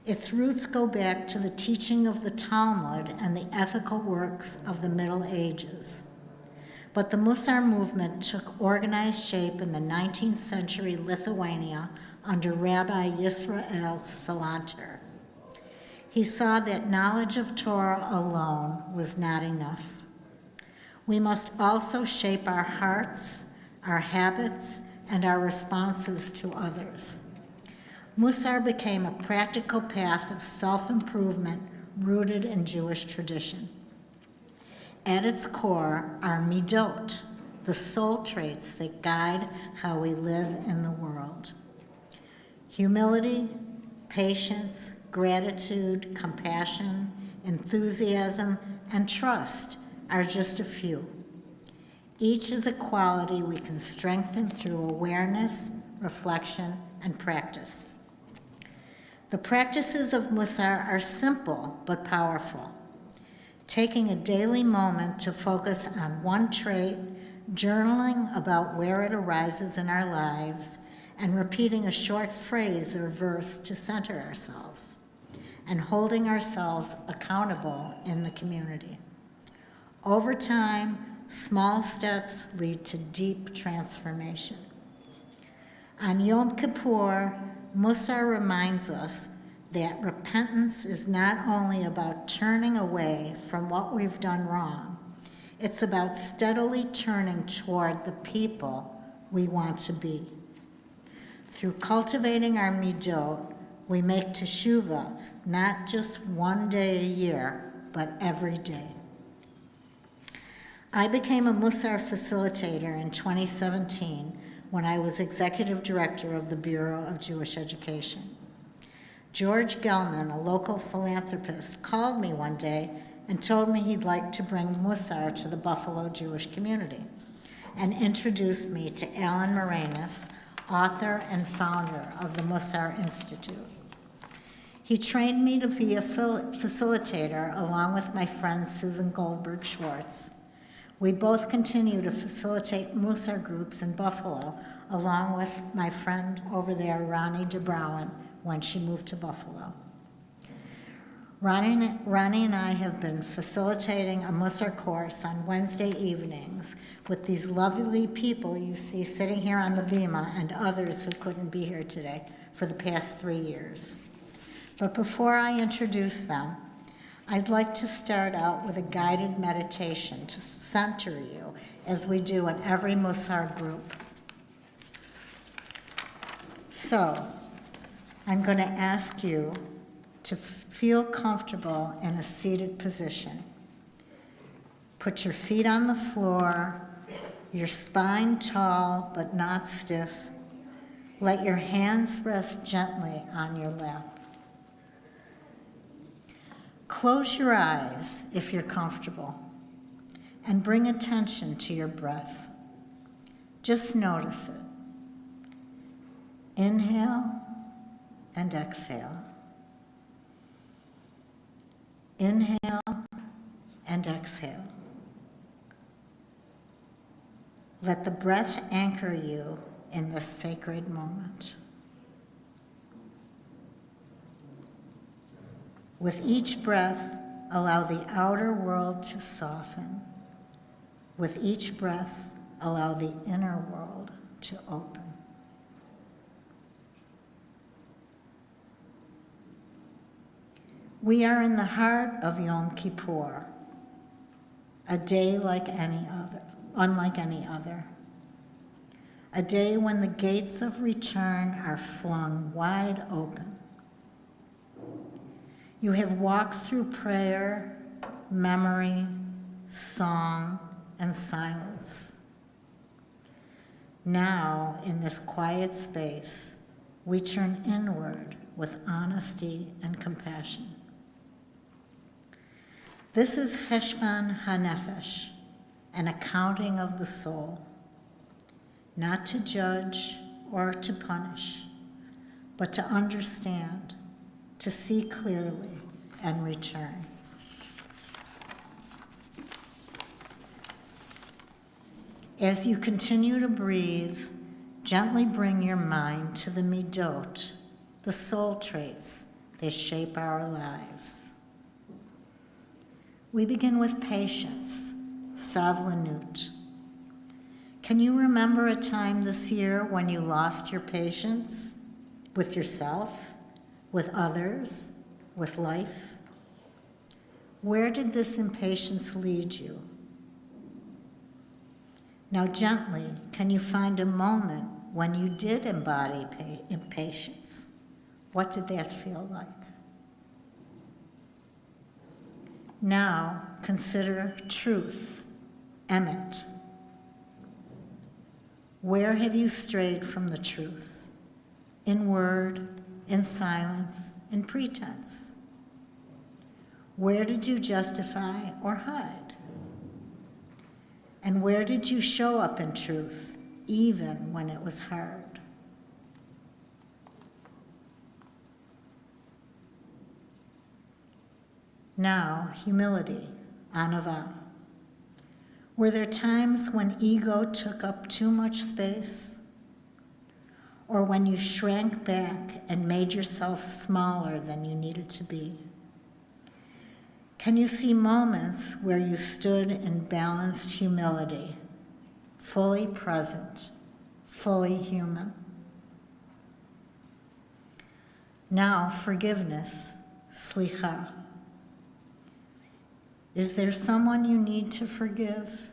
Its roots go back to the teaching of the Talmud and the ethical works of the Middle Ages. But the Musar movement took organized shape in the 19th century Lithuania under Rabbi Yisrael Salanter. He saw that knowledge of Torah alone was not enough. We must also shape our hearts, our habits, and our responses to others. Musar became a practical path of self-improvement rooted in Jewish tradition. At its core are midot, the soul traits that guide how we live in the world. Humility, patience, gratitude, compassion, enthusiasm, and trust are just a few. Each is a quality we can strengthen through awareness, reflection, and practice. The practices of Musar are simple but powerful. Taking a daily moment to focus on one trait, journaling about where it arises in our lives, and repeating a short phrase or verse to center ourselves, and holding ourselves accountable in the community. Over time, small steps lead to deep transformation. On Yom Kippur, Musar reminds us that repentance is not only about turning away from what we've done wrong, it's about steadily turning toward the people we want to be. Through cultivating our midot, we make teshuvah not just one day a year, but every day. I became a Musar facilitator in 2017 when I was executive director of the Bureau of Jewish Education. George Gelman, a local philanthropist, called me one day and told me he'd like to bring Musar to the Buffalo Jewish community and introduced me to Alan Moranis, author and founder of the Musar Institute. He trained me to be a facilitator along with my friend Susan Goldberg Schwartz. We both continue to facilitate Musar groups in Buffalo along with my friend over there, Ronnie DeBrowen, when she moved to Buffalo. Ronnie and I have been facilitating a Musar course on Wednesday evenings with these lovely people you see sitting here on the bima and others who couldn't be here today for the past 3 years. But before I introduce them, I'd like to start out with a guided meditation to center you as we do in every Musar group. So, I'm going to ask you to feel comfortable in a seated position. Put your feet on the floor, your spine tall but not stiff. Let your hands rest gently on your lap. Close your eyes if you're comfortable and bring attention to your breath. Just notice it. Inhale and exhale. Inhale and exhale. Let the breath anchor you in this sacred moment. With each breath, allow the outer world to soften. With each breath, allow the inner world to open. We are in the heart of Yom Kippur, a day unlike any other. A day when the gates of return are flung wide open. You have walked through prayer, memory, song, and silence. Now, in this quiet space, we turn inward with honesty and compassion. This is Heshbon HaNefesh, an accounting of the soul, not to judge or to punish, but to understand, to see clearly, and return. As you continue to breathe, gently bring your mind to the midot, the soul traits They shape our lives. We begin with patience, savlanut. Can you remember a time this year when you lost your patience with yourself, with others, with life? Where did this impatience lead you? Now gently, can you find a moment when you did embody impatience? What did that feel like? Now consider truth, emet. Where have you strayed from the truth? In word, in silence, in pretense? Where did you justify or hide? And where did you show up in truth, even when it was hard? Now, humility, anava. Were there times when ego took up too much space? Or when you shrank back and made yourself smaller than you needed to be? Can you see moments where you stood in balanced humility, fully present, fully human? Now, forgiveness, slicha. Is there someone you need to forgive,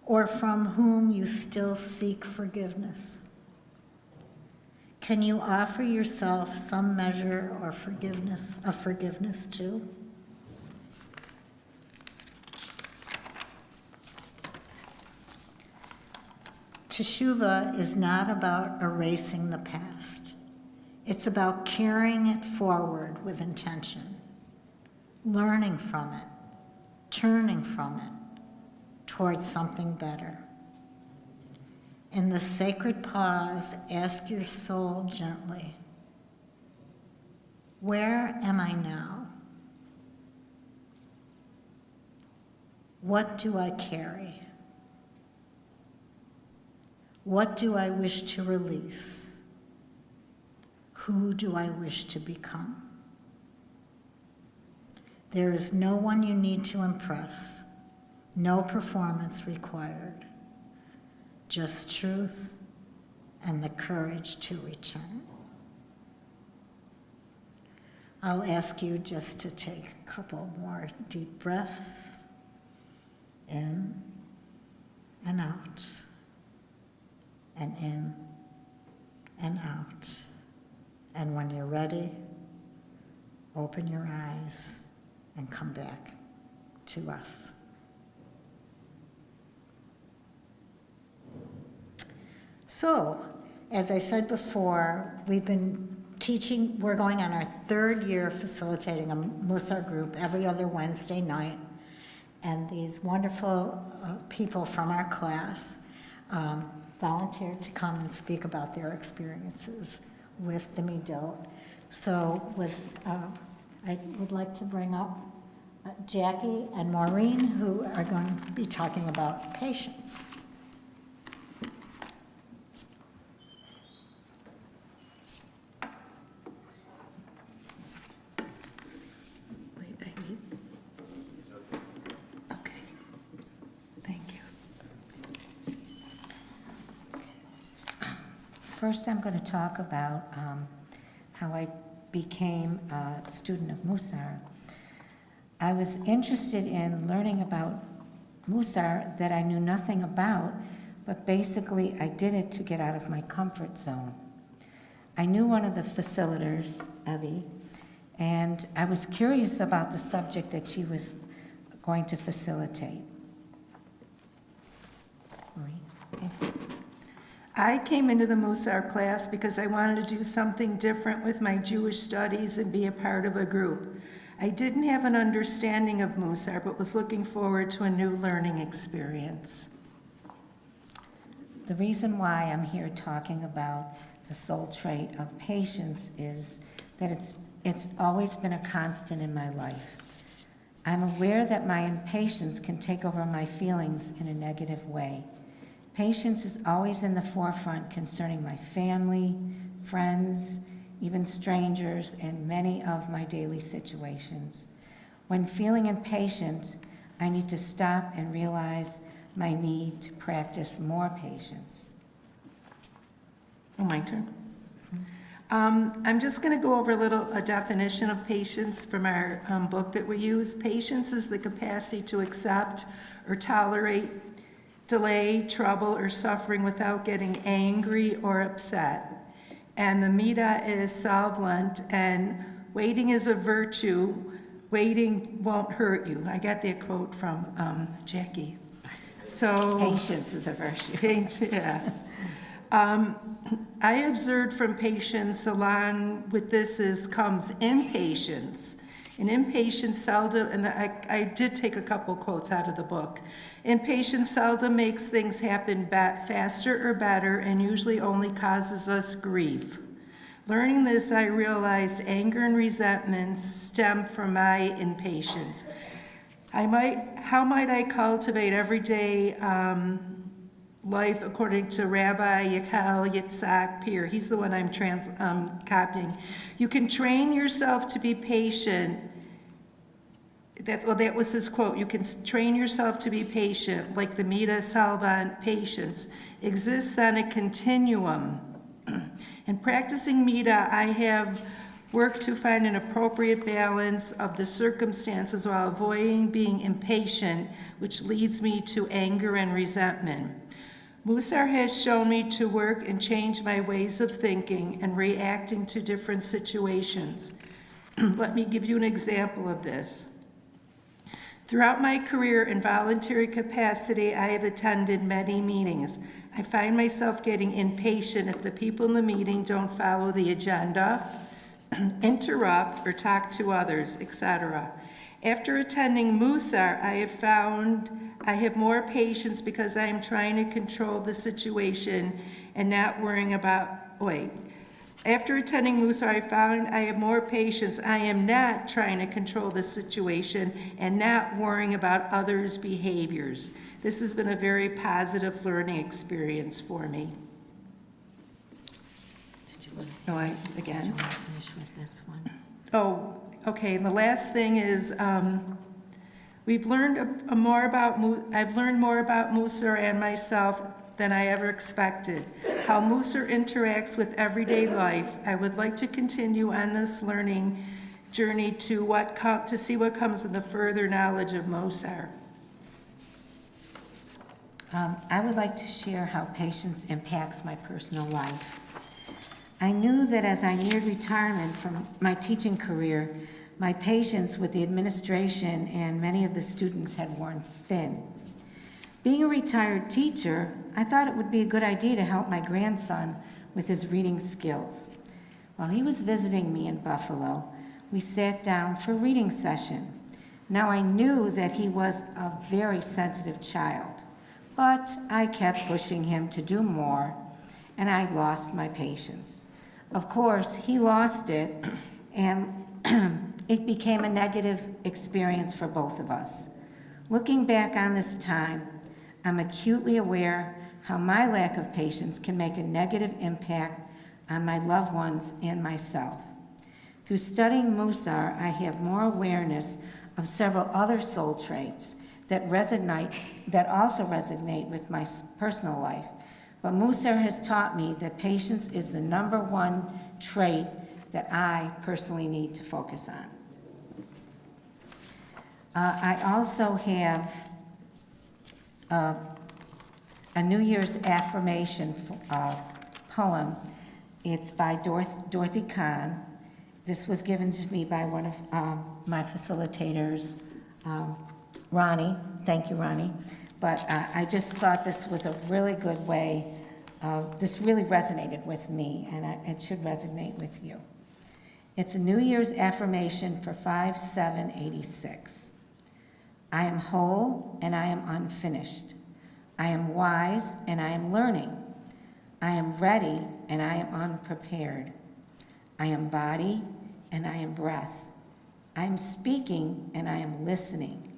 or from whom you still seek forgiveness? Can you offer yourself some measure of forgiveness too? Teshuvah is not about erasing the past. It's about carrying it forward with intention, learning from it, turning from it towards something better. In the sacred pause, ask your soul gently, where am I now? What do I carry? What do I wish to release? Who do I wish to become? There is no one you need to impress, no performance required, just truth and the courage to return. I'll ask you just to take a couple more deep breaths, in and out, and in and out. And when you're ready, open your eyes and come back to us. So, as I said before, we've been teaching, we're going on our third year facilitating a Musar group every other Wednesday night. And these wonderful people from our class volunteered to come and speak about their experiences with the Midot. So I would like to bring up Jackie and Maureen, who are going to be talking about patience. Wait, I need. Okay. Thank you. First, I'm going to talk about how I became a student of Musar. I was interested in learning about Musar that I knew nothing about, but basically I did it to get out of my comfort zone. I knew one of the facilitators, Evie, and I was curious about the subject that she was going to facilitate. Maureen? Okay. I came into the Musar class because I wanted to do something different with my Jewish studies and be a part of a group. I didn't have an understanding of Musar, but was looking forward to a new learning experience. The reason why I'm here talking about the soul trait of patience is that it's always been a constant in my life. I'm aware that my impatience can take over my feelings in a negative way. Patience is always in the forefront concerning my family, friends, even strangers, in many of my daily situations. When feeling impatient, I need to stop and realize my need to practice more patience. Oh, my turn. I'm just going to go over a definition of patience from our book that we use. Patience is the capacity to accept or tolerate delay, trouble, or suffering without getting angry or upset. And the mita is solvent, and waiting is a virtue. Waiting won't hurt you. I got that quote from Jackie. So Patience is a virtue. yeah. I observed from patience along with this comes impatience. And impatience seldom, and I did take a couple quotes out of the book. Impatience seldom makes things happen faster or better, and usually only causes us grief. Learning this, I realized anger and resentment stem from my impatience. How might I cultivate everyday life according to Rabbi Yechiel Yitzhak Peer? He's the one I'm copying. You can train yourself to be patient. That was his quote. You can train yourself to be patient, like the mita solvent patience exists on a continuum. In practicing mita, I have worked to find an appropriate balance of the circumstances while avoiding being impatient, which leads me to anger and resentment. Musar has shown me to work and change my ways of thinking and reacting to different situations. Let me give you an example of this. Throughout my career in voluntary capacity, I have attended many meetings. I find myself getting impatient if the people in the meeting don't follow the agenda, interrupt, or talk to others, etc. After attending Musar, I have found I have more patience because I am trying to control the situation and not worrying about, After attending Musar, I found I have more patience. I am not trying to control the situation and not worrying about others' behaviors. This has been a very positive learning experience for me. Did you want Again? to finish with this one? Oh, okay, and the last thing is, I've learned more about Musar and myself than I ever expected. How Musar interacts with everyday life. I would like to continue on this learning journey to see what comes in the further knowledge of Musar. I would like to share how patience impacts my personal life. I knew that as I neared retirement from my teaching career, my patience with the administration and many of the students had worn thin. Being a retired teacher, I thought it would be a good idea to help my grandson with his reading skills. While he was visiting me in Buffalo, we sat down for a reading session. Now I knew that he was a very sensitive child, but I kept pushing him to do more, and I lost my patience. Of course, he lost it, and it became a negative experience for both of us. Looking back on this time, I'm acutely aware how my lack of patience can make a negative impact on my loved ones and myself. Through studying Musar, I have more awareness of several other soul traits that also resonate with my personal life. But Musar has taught me that patience is the #1 trait that I personally need to focus on. I also have a New Year's affirmation poem. It's by Dorothy Kahn. This was given to me by one of my facilitators, Ronnie. Thank you, Ronnie. But I just thought this was a really good way. This really resonated with me, and it should resonate with you. It's a New Year's affirmation for 5/7/86. I am whole and I am unfinished. I am wise and I am learning. I am ready and I am unprepared. I am body and I am breath. I am speaking and I am listening.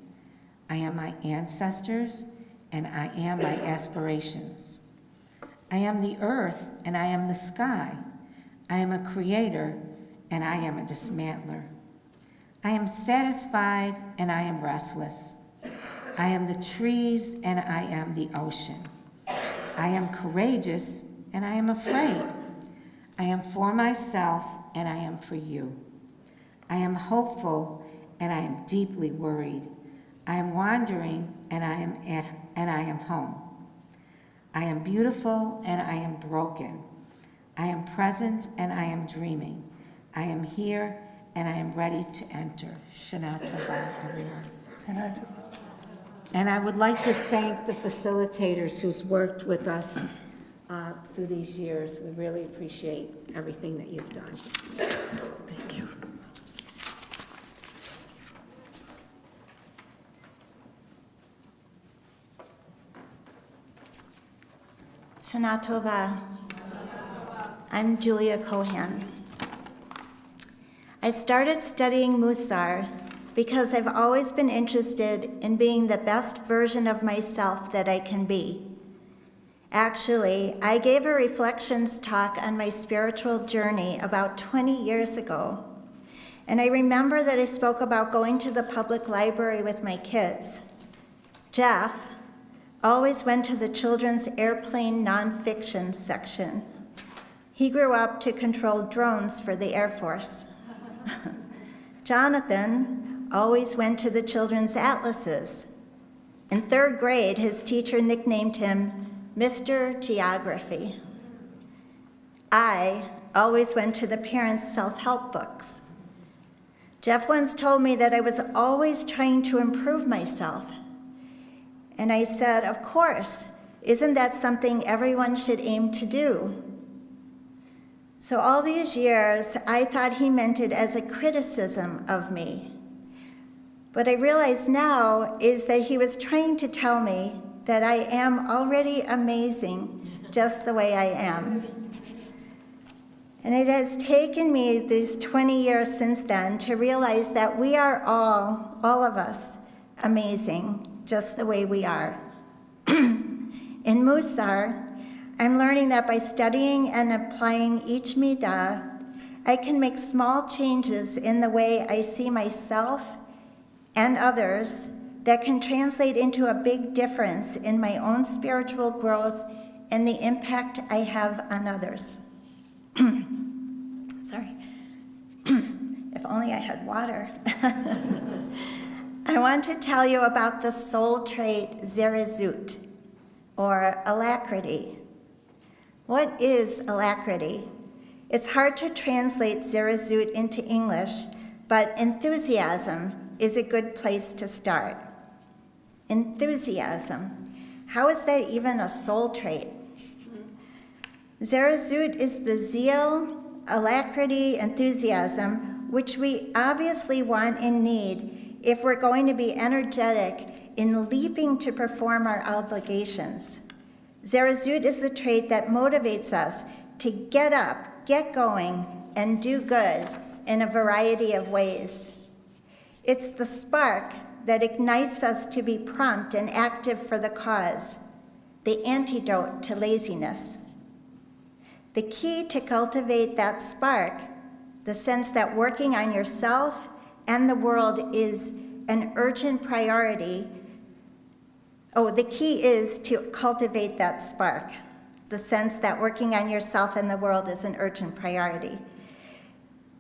I am my ancestors and I am my aspirations. I am the earth and I am the sky. I am a creator, and I am a dismantler. I am satisfied, and I am restless. I am the trees, and I am the ocean. I am courageous, and I am afraid. I am for myself, and I am for you. I am hopeful, and I am deeply worried. I am wandering, and I am home. I am beautiful, and I am broken. I am present, and I am dreaming. I am here, and I am ready to enter. Shana Tova, everyone. And I would like to thank the facilitators who's worked with us through these years. We really appreciate everything that you've done. Thank you. Shana Tova. I'm Julia Cohan. I started studying Musar because I've always been interested in being the best version of myself that I can be. Actually, I gave a reflections talk on my spiritual journey about 20 years ago. And I remember that I spoke about going to the public library with my kids. Jeff always went to the children's airplane nonfiction section. He grew up to control drones for the Air Force. Jonathan always went to the children's atlases. In 3rd grade, his teacher nicknamed him Mr. Geography. I always went to the parents' self-help books. Jeff once told me that I was always trying to improve myself. And I said, of course, isn't that something everyone should aim to do? So all these years, I thought he meant it as a criticism of me. What I realize now is that he was trying to tell me that I am already amazing just the way I am. And it has taken me these 20 years since then to realize that we are all of us, amazing just the way we are. In Musar, I'm learning that by studying and applying each midah, I can make small changes in the way I see myself and others that can translate into a big difference in my own spiritual growth and the impact I have on others. Sorry. If only I had water. I want to tell you about the soul trait Zerizut, or alacrity. What is alacrity? It's hard to translate Zerizut into English, but enthusiasm is a good place to start. Enthusiasm. How is that even a soul trait? Zerizut is the zeal, alacrity, enthusiasm, which we obviously want and need if we're going to be energetic in leaping to perform our obligations. Zerizut is the trait that motivates us to get up, get going, and do good in a variety of ways. It's the spark that ignites us to be prompt and active for the cause, the antidote to laziness. The key to cultivate that spark, the sense that working on yourself and the world is an urgent priority. The key is to cultivate that spark, the sense that working on yourself and the world is an urgent priority.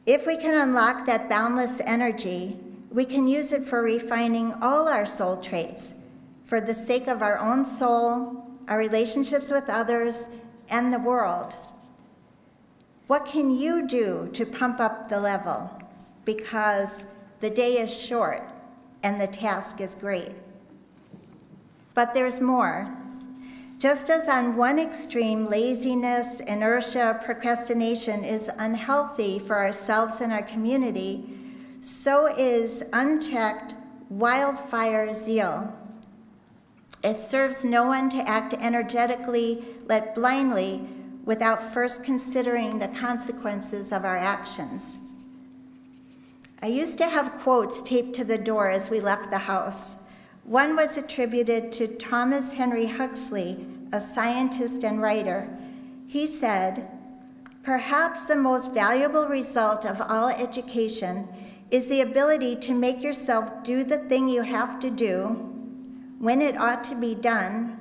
If we can unlock that boundless energy, we can use it for refining all our soul traits for the sake of our own soul, our relationships with others, and the world. What can you do to pump up the level? Because the day is short and the task is great. But there's more. Just as on one extreme, laziness, inertia, procrastination is unhealthy for ourselves and our community, so is unchecked wildfire zeal. It serves no one to act energetically, led blindly, without first considering the consequences of our actions. I used to have quotes taped to the door as we left the house. One was attributed to Thomas Henry Huxley, a scientist and writer. He said, Perhaps the most valuable result of all education is the ability to make yourself do the thing you have to do when it ought to be done,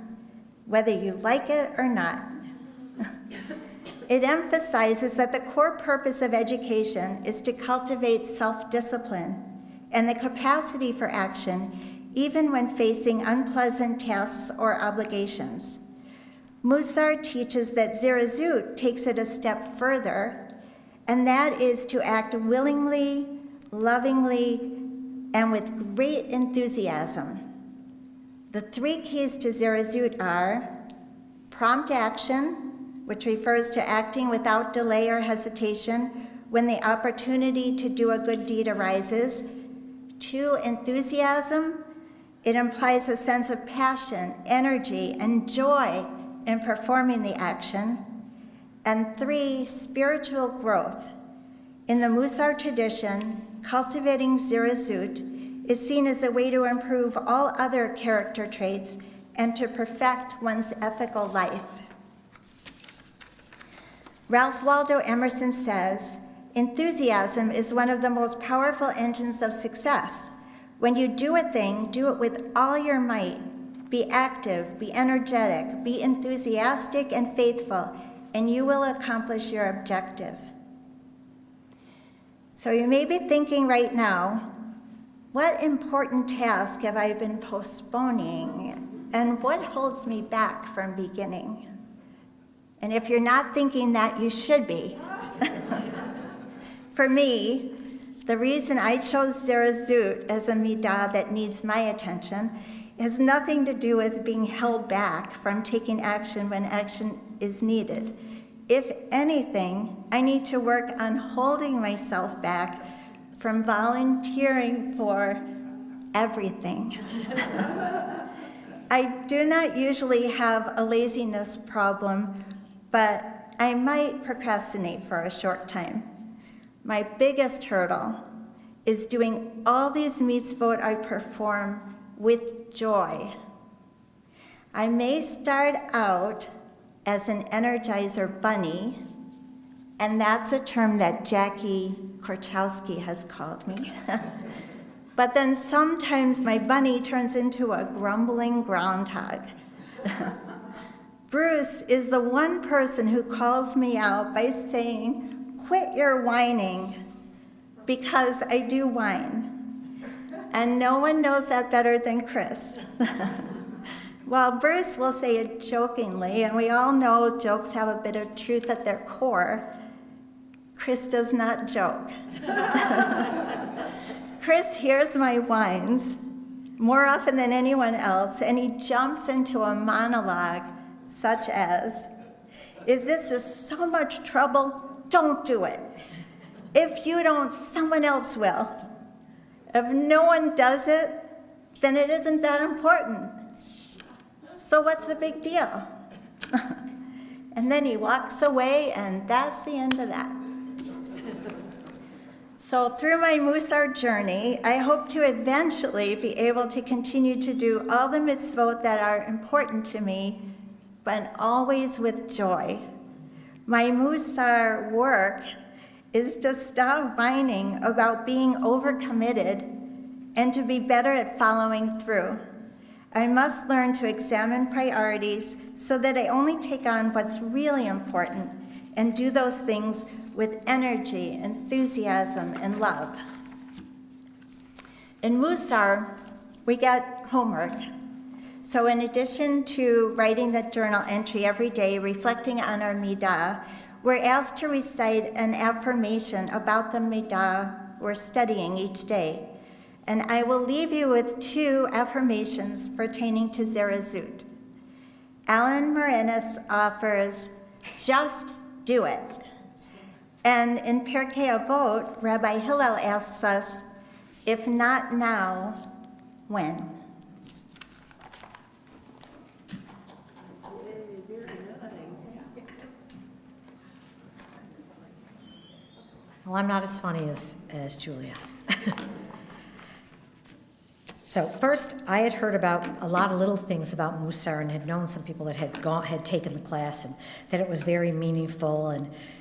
whether you like it or not. It emphasizes that the core purpose of education is to cultivate self-discipline and the capacity for action, even when facing unpleasant tasks or obligations. Musar teaches that Zerazut takes it a step further, and that is to act willingly, lovingly, and with great enthusiasm. The 3 keys to Zerazut are prompt action, which refers to acting without delay or hesitation when the opportunity to do a good deed arises. 2, enthusiasm. It implies a sense of passion, energy, and joy in performing the action. And 3, spiritual growth. In the Musar tradition, cultivating Zerazut is seen as a way to improve all other character traits and to perfect one's ethical life. Ralph Waldo Emerson says, enthusiasm is one of the most powerful engines of success. When you do a thing, do it with all your might. Be active, be energetic, be enthusiastic and faithful, and you will accomplish your objective. So you may be thinking right now, what important task have I been postponing, and what holds me back from beginning? And if you're not thinking that, you should be. For me, the reason I chose Zerazut as a midah that needs my attention has nothing to do with being held back from taking action when action is needed. If anything, I need to work on holding myself back from volunteering for everything. I do not usually have a laziness problem, but I might procrastinate for a short time. My biggest hurdle is doing all these mitzvot I perform with joy. I may start out as an Energizer bunny, and that's a term that Jackie Korchowski has called me. But then sometimes my bunny turns into a grumbling groundhog. Bruce is the one person who calls me out by saying, "Quit your whining," because I do whine. And no one knows that better than Chris. While Bruce will say it jokingly, and we all know jokes have a bit of truth at their core, Chris does not joke. Chris hears my whines more often than anyone else, and he jumps into a monologue such as, "If this is so much trouble, don't do it. If you don't, someone else will. If no one does it, then it isn't that important. So what's the big deal?" And then he walks away, and that's the end of that. So through my Musar journey, I hope to eventually be able to continue to do all the mitzvot that are important to me, but always with joy. My Musar work is to stop whining about being overcommitted and to be better at following through. I must learn to examine priorities so that I only take on what's really important and do those things with energy, enthusiasm, and love. In Musar, we get homework. So in addition to writing the journal entry every day, reflecting on our midah, we're asked to recite an affirmation about the midah we're studying each day. And I will leave you with 2 affirmations pertaining to Zerazut. Alan Morenis offers, "Just do it." And in Pirkei Avot, Rabbi Hillel asks us, "If not now, when?" Well, I'm not as funny as Julia. So first, I had heard about a lot of little things about Musar and had known some people that had taken the class and that it was very meaningful.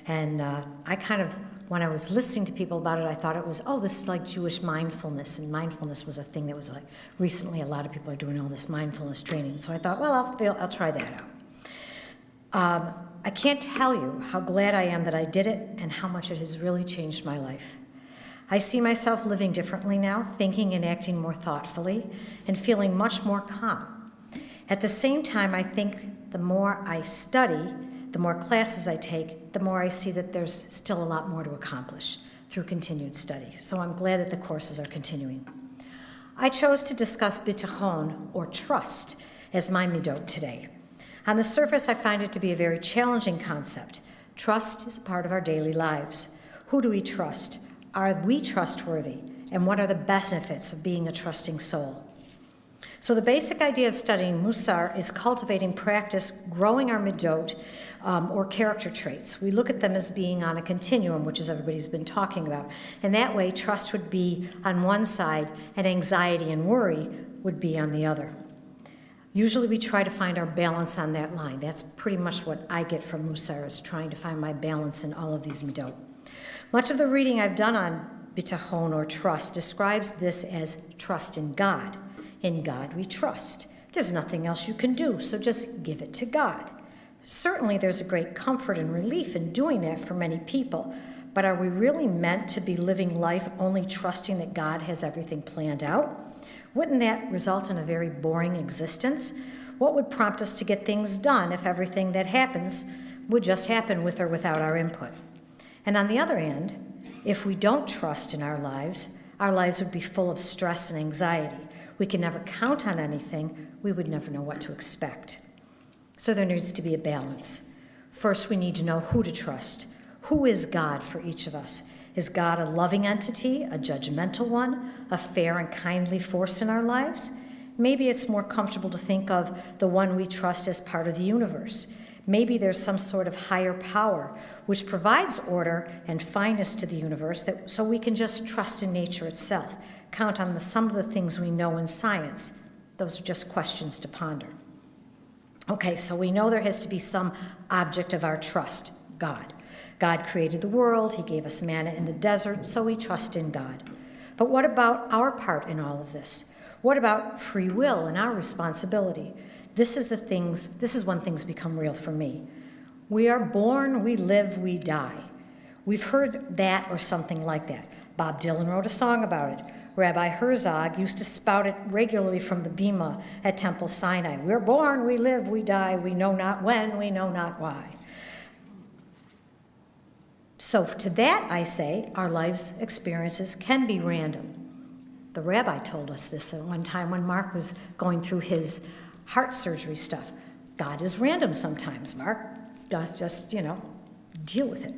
And I kind of, when I was listening to people about it, I thought it was, oh, this is like Jewish mindfulness. And mindfulness was a thing that was like, recently a lot of people are doing all this mindfulness training. So I thought, well, I'll try that out. I can't tell you how glad I am that I did it and how much it has really changed my life. I see myself living differently now, thinking and acting more thoughtfully, and feeling much more calm. At the same time, I think the more I study, the more classes I take, the more I see that there's still a lot more to accomplish through continued study. So I'm glad that the courses are continuing. I chose to discuss bitachon, or trust, as my midot today. On the surface, I find it to be a very challenging concept. Trust is a part of our daily lives. Who do we trust? Are we trustworthy? And what are the benefits of being a trusting soul? So the basic idea of studying Musar is cultivating practice, growing our midot, or character traits. We look at them as being on a continuum, which is everybody's been talking about. And that way, trust would be on one side, and anxiety and worry would be on the other. Usually we try to find our balance on that line. That's pretty much what I get from Musar, is trying to find my balance in all of these midot. Much of the reading I've done on bitachon, or trust, describes this as trust in God. In God we trust. There's nothing else you can do, so just give it to God. Certainly there's a great comfort and relief in doing that for many people, but are we really meant to be living life only trusting that God has everything planned out? Wouldn't that result in a very boring existence? What would prompt us to get things done if everything that happens would just happen with or without our input? And on the other hand, if we don't trust in our lives would be full of stress and anxiety. We can never count on anything. We would never know what to expect. So there needs to be a balance. First, we need to know who to trust. Who is God for each of us? Is God a loving entity, a judgmental one, a fair and kindly force in our lives? Maybe it's more comfortable to think of the one we trust as part of the universe. Maybe there's some sort of higher power which provides order and fineness to the universe, so we can just trust in nature itself, count on some of the things we know in science. Those are just questions to ponder. Okay, so we know there has to be some object of our trust, God. God created the world, he gave us manna in the desert, so we trust in God. But what about our part in all of this? What about free will and our responsibility? This is when things become real for me. We are born, we live, we die. We've heard that or something like that. Bob Dylan wrote a song about it. Rabbi Herzog used to spout it regularly from the bima at Temple Sinai. We're born, we live, we die, we know not when, we know not why. So to that I say, our life's experiences can be random. The rabbi told us this at one time when Mark was going through his heart surgery stuff. God is random sometimes, Mark. Just deal with it.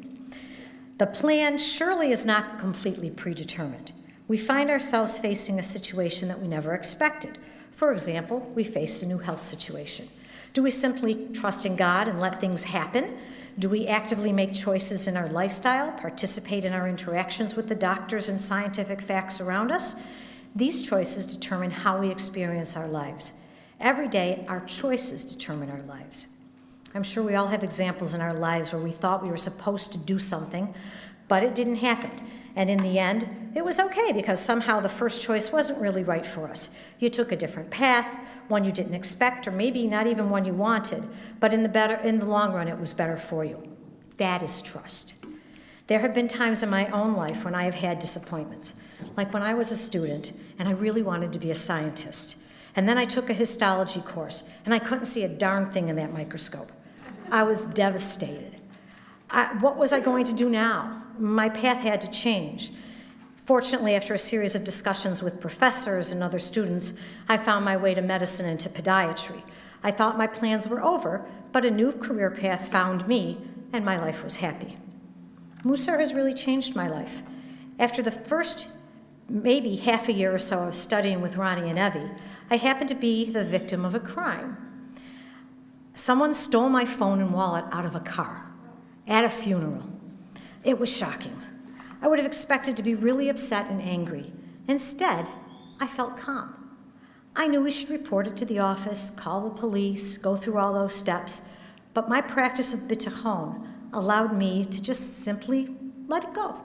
The plan surely is not completely predetermined. We find ourselves facing a situation that we never expected. For example, we face a new health situation. Do we simply trust in God and let things happen? Do we actively make choices in our lifestyle, participate in our interactions with the doctors and scientific facts around us? These choices determine how we experience our lives. Every day, our choices determine our lives. I'm sure we all have examples in our lives where we thought we were supposed to do something, but it didn't happen. And in the end, it was okay because somehow the first choice wasn't really right for us. You took a different path, one you didn't expect, or maybe not even one you wanted, but in the long run, it was better for you. That is trust. There have been times in my own life when I have had disappointments, like when I was a student and I really wanted to be a scientist. And then I took a histology course, and I couldn't see a darn thing in that microscope. I was devastated. What was I going to do now? My path had to change. Fortunately, after a series of discussions with professors and other students, I found my way to medicine and to podiatry. I thought my plans were over, but a new career path found me, and my life was happy. Musar has really changed my life. After the first maybe half a year or so of studying with Ronnie and Evie, I happened to be the victim of a crime. Someone stole my phone and wallet out of a car at a funeral. It was shocking. I would have expected to be really upset and angry. Instead, I felt calm. I knew we should report it to the office, call the police, go through all those steps, but my practice of bitachon allowed me to just simply let it go.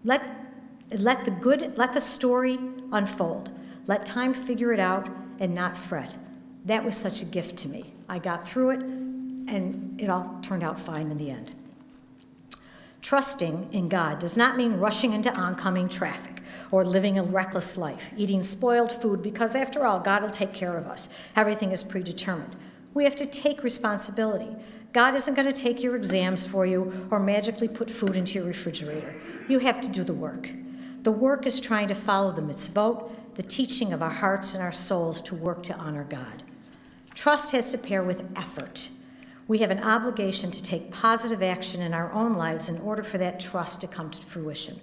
Let the story unfold. Let time figure it out and not fret. That was such a gift to me. I got through it, and it all turned out fine in the end. Trusting in God does not mean rushing into oncoming traffic or living a reckless life, eating spoiled food because, after all, God will take care of us. Everything is predetermined. We have to take responsibility. God isn't going to take your exams for you or magically put food into your refrigerator. You have to do the work. The work is trying to follow the mitzvot, the teaching of our hearts and our souls to work to honor God. Trust has to pair with effort. We have an obligation to take positive action in our own lives in order for that trust to come to fruition.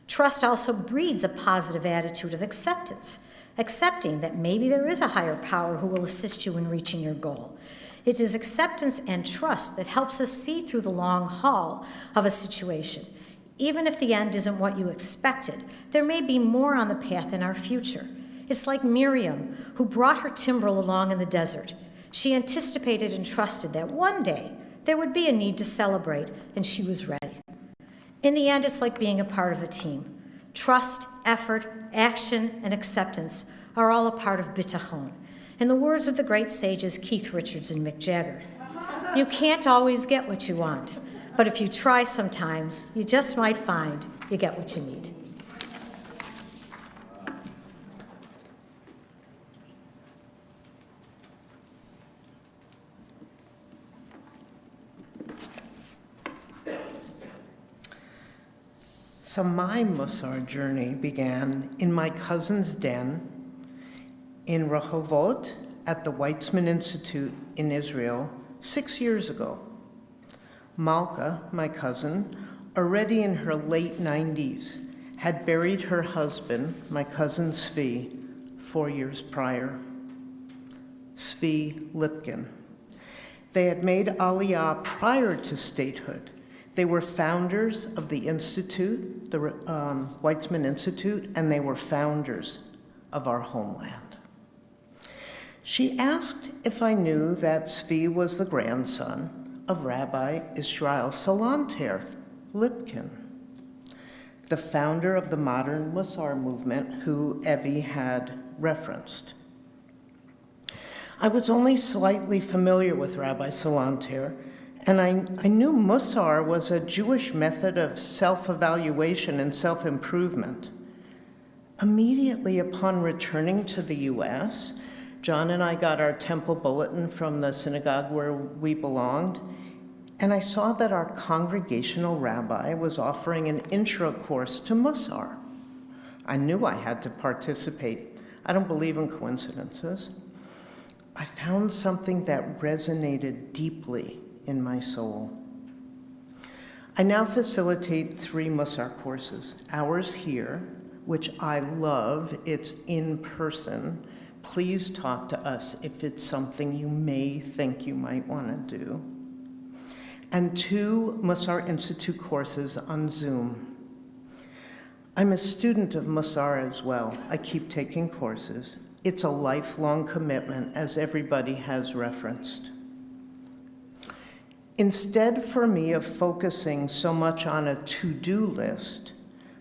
Trust also breeds a positive attitude of acceptance, accepting that maybe there is a higher power who will assist you in reaching your goal. It is acceptance and trust that helps us see through the long haul of a situation. Even if the end isn't what you expected, there may be more on the path in our future. It's like Miriam, who brought her timbrel along in the desert. She anticipated and trusted that one day there would be a need to celebrate, and she was ready. In the end, it's like being a part of a team. Trust, effort, action, and acceptance are all a part of bitachon. In the words of the great sages Keith Richards and Mick Jagger, you can't always get what you want, but if you try sometimes, you just might find you get what you need. So my Mussar journey began in my cousin's den in Rehovot at the Weizmann Institute in Israel 6 years ago. Malka, my cousin, already in her late 90s, had buried her husband, my cousin Zvi, 4 years prior. Zvi Lipkin. They had made Aliyah prior to statehood. They were founders of the Institute, the Weizmann Institute, and they were founders of our homeland. She asked if I knew that Zvi was the grandson of Rabbi Israel Salanter Lipkin, the founder of the modern Mussar movement who Evie had referenced. I was only slightly familiar with Rabbi Salanter, and I knew Mussar was a Jewish method of self-evaluation and self-improvement. Immediately upon returning to the U.S., John and I got our temple bulletin from the synagogue where we belonged, and I saw that our congregational rabbi was offering an intro course to Mussar. I knew I had to participate. I don't believe in coincidences. I found something that resonated deeply in my soul. I now facilitate 3 Mussar courses. Ours here, which I love, it's in person. Please talk to us if it's something you may think you might want to do. And 2 Mussar Institute courses on Zoom. I'm a student of Mussar as well. I keep taking courses. It's a lifelong commitment, as everybody has referenced. Instead, for me, of focusing so much on a to-do list,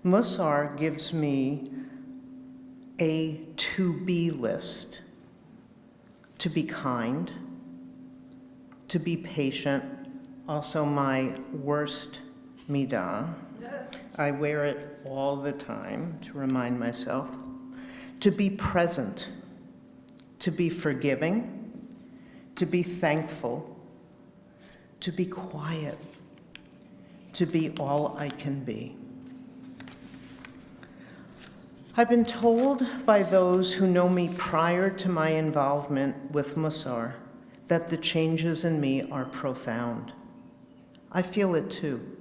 Mussar gives me a to-be list. To be kind, to be patient, also my worst midah. I wear it all the time to remind myself. To be present, to be forgiving, to be thankful, to be quiet, to be all I can be. I've been told by those who know me prior to my involvement with Mussar that the changes in me are profound. I feel it too.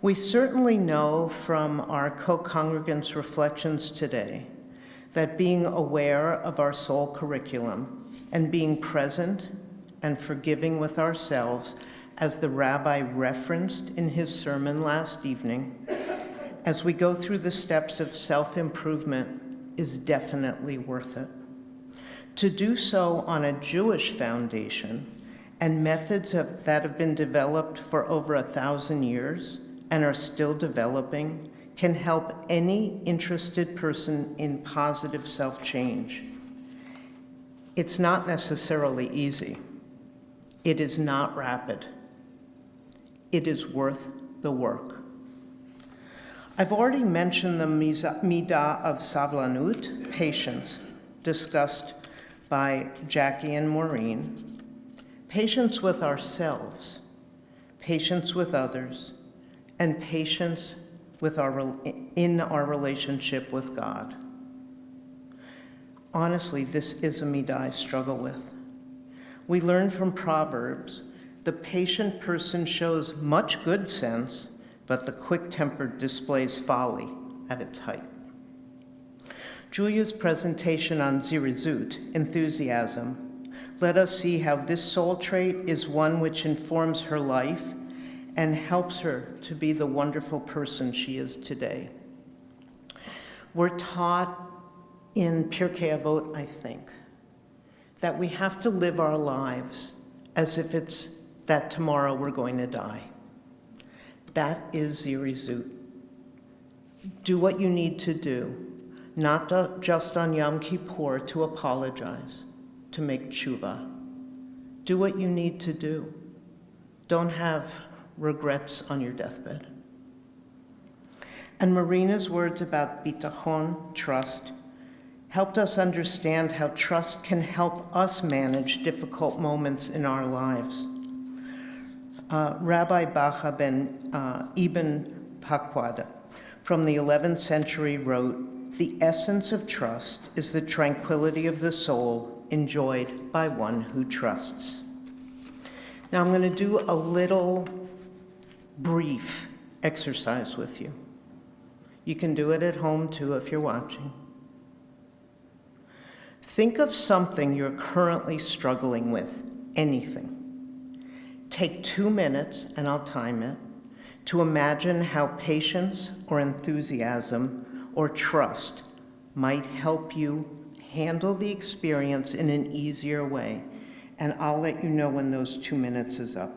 We certainly know from our co-congregants' reflections today that being aware of our soul curriculum and being present and forgiving with ourselves, as the rabbi referenced in his sermon last evening, as we go through the steps of self-improvement, is definitely worth it. To do so on a Jewish foundation and methods that have been developed for over 1,000 years and are still developing can help any interested person in positive self-change. It's not necessarily easy. It is not rapid. It is worth the work. I've already mentioned the midah of savlanut, patience, discussed by Jackie and Maureen. Patience with ourselves, patience with others, and patience with in our relationship with God. Honestly, this is a midah I struggle with. We learn from Proverbs, the patient person shows much good sense, but the quick-tempered displays folly at its height. Julia's presentation on zirizut, enthusiasm, let us see how this soul trait is one which informs her life and helps her to be the wonderful person she is today. We're taught in Pirkei Avot, I think, that we have to live our lives as if it's that tomorrow we're going to die. That is zirizut. Do what you need to do, not just on Yom Kippur to apologize, to make tshuva. Do what you need to do. Don't have regrets on your deathbed. And Marina's words about bitachon, trust, helped us understand how trust can help us manage difficult moments in our lives. Rabbi Bacha ben Ibn Pakwad from the 11th century wrote, "The essence of trust is the tranquility of the soul enjoyed by one who trusts." Now I'm going to do a little brief exercise with you. You can do it at home too if you're watching. Think of something you're currently struggling with, anything. Take 2 minutes, and I'll time it, to imagine how patience or enthusiasm or trust might help you handle the experience in an easier way. And I'll let you know when those 2 minutes is up.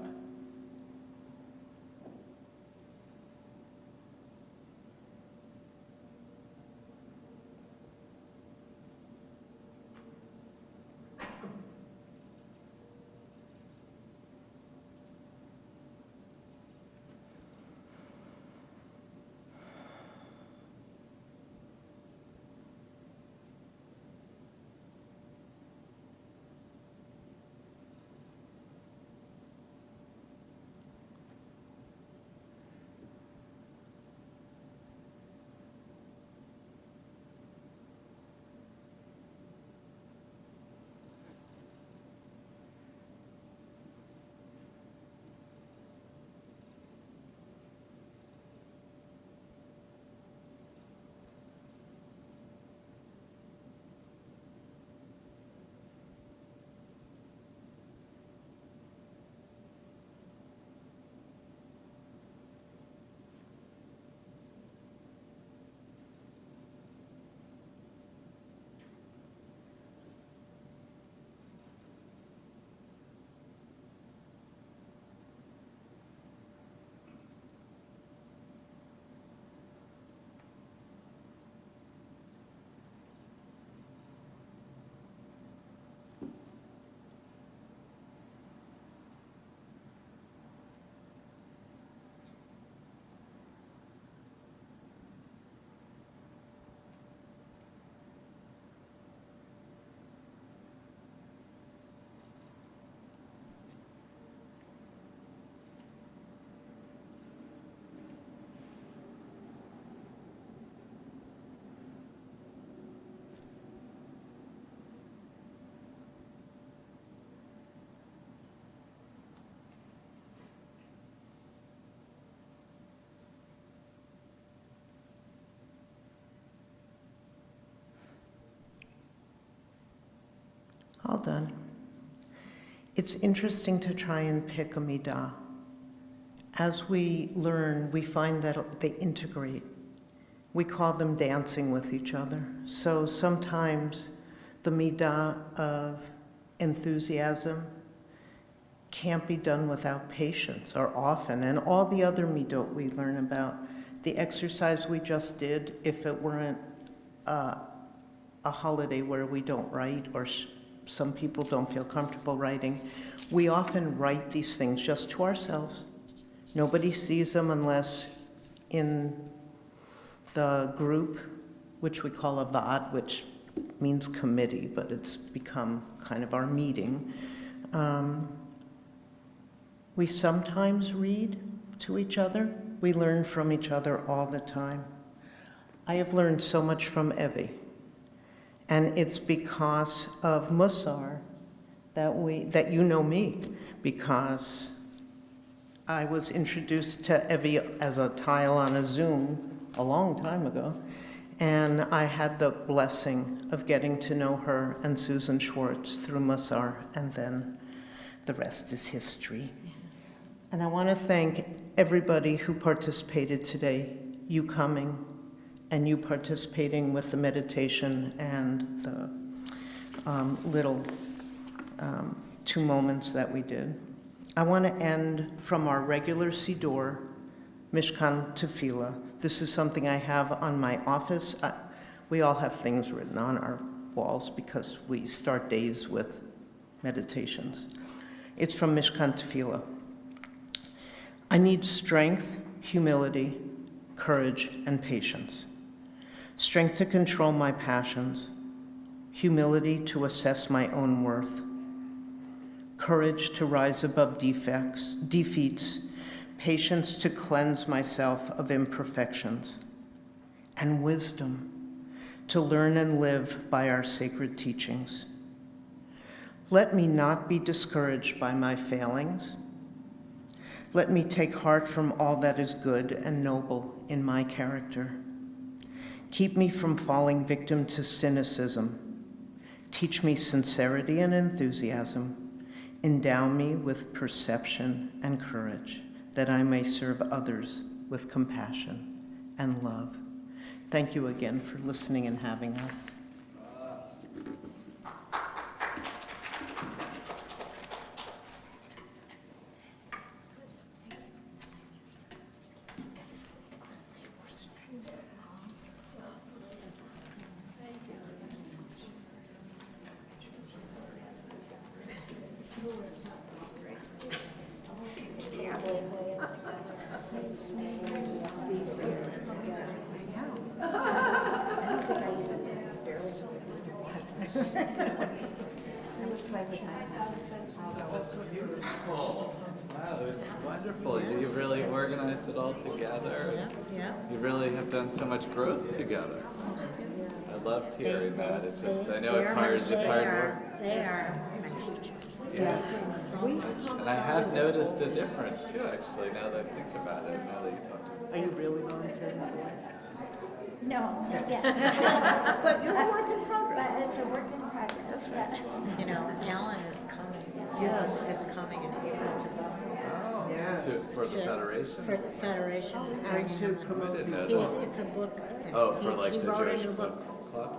All done. It's interesting to try and pick a midah. As we learn, we find that they integrate. We call them dancing with each other. So sometimes the midah of enthusiasm can't be done without patience, or often, and all the other midot we learn about. The exercise we just did, if it weren't a holiday where we don't write, or some people don't feel comfortable writing, we often write these things just to ourselves. Nobody sees them unless in the group, which we call a vad, which means committee, but it's become kind of our meeting. We sometimes read to each other. We learn from each other all the time. I have learned so much from Evie, and it's because of Mussar that you know me, because I was introduced to Evie as a tile on a Zoom a long time ago, and I had the blessing of getting to know her and Susan Schwartz through Mussar, and then the rest is history. And I want to thank everybody who participated today, you coming, and you participating with the meditation and the little 2 moments that we did. I want to end from our regular Siddur, Mishkan Tefillah. This is something I have on my office. We all have things written on our walls because we start days with meditations. It's from Mishkan Tefillah. I need strength, humility, courage, and patience. Strength to control my passions, humility to assess my own worth, courage to rise above defeats, patience to cleanse myself of imperfections, and wisdom to learn and live by our sacred teachings. Let me not be discouraged by my failings. Let me take heart from all that is good and noble in my character. Keep me from falling victim to cynicism. Teach me sincerity and enthusiasm. Endow me with perception and courage, that I may serve others with compassion and love. Thank you again for listening and having us. Beautiful. Wow, it's wonderful. You've really organized it all together. Yeah. You really have done so much growth together. I loved hearing that. It's just, I know it's hard. It's hard work. They are my teachers. Yeah. And I have noticed a difference too, actually, now that I think about it, now that you talk to me. Are you really volunteering? No, not yet. But you're a work in progress. But it's a work in progress, yeah. You know, Alan is coming. Yes. Is coming in April to Buffalo. Yes. For the Federation? For the Federation is And bringing to him. promote. I didn't know He's, that. it's a book thing. Oh, for He like the wrote a Jewish new Book Club?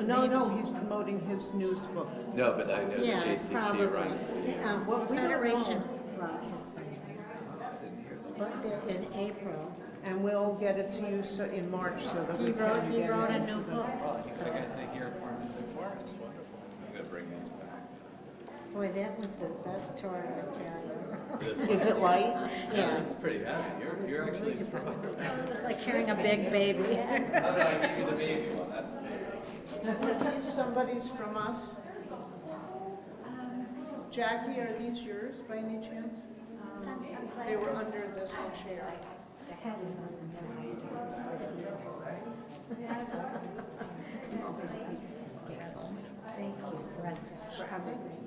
No, he's promoting his newest book. No, but I know the Yeah, it's JCC probably, runs the, Well, we don't Federation know. brought his book. I didn't hear that. But in April, And we'll get it to you in March so that he we wrote, can he get wrote it a into new the- book. Oh, I think So, I got to hear it from him before. It's wonderful. I'm going to bring these back. boy, that was the best tour I carried. This Is it light? Yeah, Yeah. this is pretty heavy. You're actually strong. It was like carrying a big baby. Oh, no, I gave you the baby one. That's the baby. Are these somebody's from us? Jackie, are these yours by any chance? They were under this chair. Thank you so much for everything.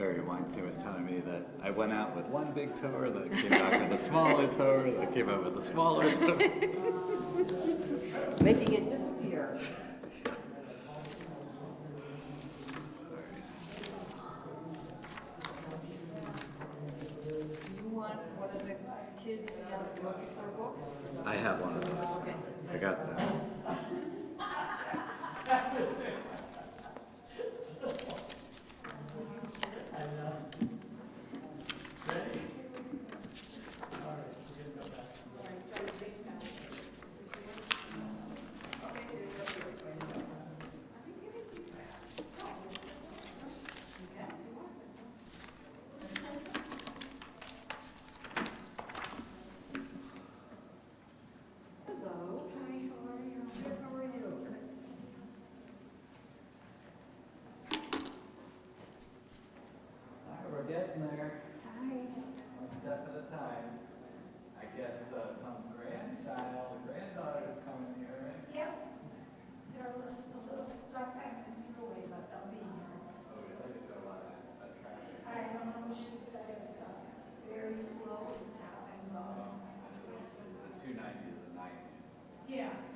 Barry Weinstein was telling me that I went out with one big tower, that came back with a smaller tower, that came out with a smaller tower. Making it disappear. You want one of the kids looking for books? I have one of those. I got that. We're getting there. One step at a time. I guess some granddaughter's coming here, right? Yep. They're a little stuck on the freeway, but they'll be here. Oh, really? So a lot of traffic. I don't know, she said it's very slow now and low. The 290s and 90s. Yeah.